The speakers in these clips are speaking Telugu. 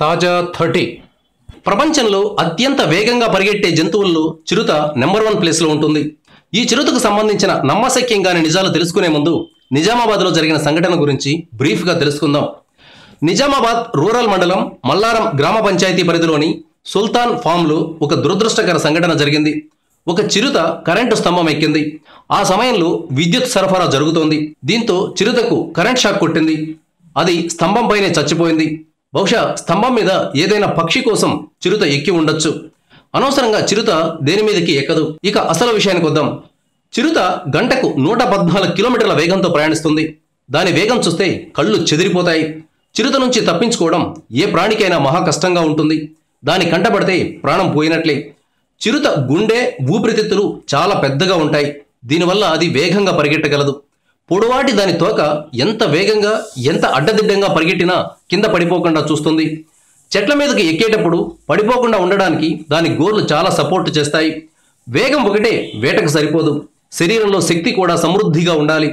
తాజా 30 ప్రపంచంలో అత్యంత వేగంగా పరిగెట్టే జంతువుల్లో చిరుత నెంబర్ 1 ప్లేస్లో ఉంటుంది. ఈ చిరుతకు సంబంధించిన నమ్మశక్యంగాని నిజాలు తెలుసుకునే ముందు నిజామాబాద్లో జరిగిన సంఘటన గురించి బ్రీఫ్గా తెలుసుకుందాం. నిజామాబాద్ రూరల్ మండలం మల్లారం గ్రామ పంచాయతీ పరిధిలోని సుల్తాన్ ఫామ్లో ఒక దురదృష్టకర సంఘటన జరిగింది. ఒక చిరుత కరెంటు స్తంభం ఎక్కింది. ఆ సమయంలో విద్యుత్ సరఫరా జరుగుతోంది. దీంతో చిరుతకు కరెంట్ షాక్ కొట్టింది. అది స్తంభంపైనే చచ్చిపోయింది. బహుశా స్తంభం మీద ఏదైనా పక్షి కోసం చిరుత ఎక్కి ఉండొచ్చు. అనవసరంగా చిరుత దేని మీదకి ఎక్కదు. ఇక అసలు విషయానికి వద్దాం. చిరుత గంటకు 114 కిలోమీటర్ల వేగంతో ప్రయాణిస్తుంది. దాని వేగం చూస్తే కళ్ళు చెదిరిపోతాయి. చిరుత నుంచి తప్పించుకోవడం ఏ ప్రాణికైనా మహా కష్టంగా ఉంటుంది. దాని కంటపడితే ప్రాణం పోయినట్లే. చిరుత గుండె, ఊపిరితిత్తులు చాలా పెద్దగా ఉంటాయి. దీనివల్ల అది వేగంగా పరిగెట్టగలదు. పొడవాటి దాని తోక ఎంత వేగంగా, ఎంత అడ్డదిడ్డంగా పరిగెట్టినా కింద పడిపోకుండా చూస్తుంది. చెట్ల మీదకి ఎక్కేటప్పుడు పడిపోకుండా ఉండడానికి దాని గోర్లు చాలా సపోర్ట్ చేస్తాయి. వేగం ఒకటే వేటకు సరిపోదు. శరీరంలో శక్తి కూడా సమృద్ధిగా ఉండాలి.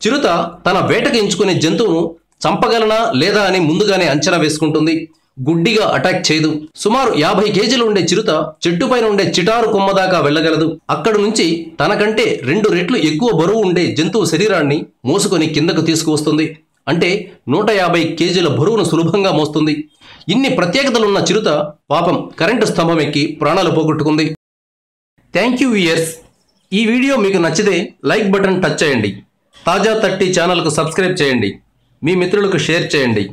చిరుత తన వేటకు ఎంచుకునే జంతువును చంపగలనా లేదా అని ముందుగానే అంచనా వేసుకుంటుంది. గుడ్డిగా అటాక్ చేయదు. సుమారు 50 కేజీలు ఉండే చిరుత చెట్టుపైన ఉండే చిటారు కొమ్మ దాకా వెళ్ళగలదు. అక్కడి నుంచి తనకంటే 2 రెట్లు ఎక్కువ బరువు ఉండే జంతువు శరీరాన్ని మోసుకొని కిందకు తీసుకువస్తుంది. అంటే 150 కేజీల బరువును సులభంగా మోస్తుంది. ఇన్ని ప్రత్యేకతలున్న చిరుత పాపం కరెంటు స్తంభం ఎక్కి ప్రాణాలు పోగొట్టుకుంది. Thank you viewers. ఈ వీడియో మీకు నచ్చితే లైక్ బటన్ టచ్ చేయండి. తాజా 30 ఛానల్కు సబ్స్క్రైబ్ చేయండి. మీ మిత్రులకు షేర్ చేయండి.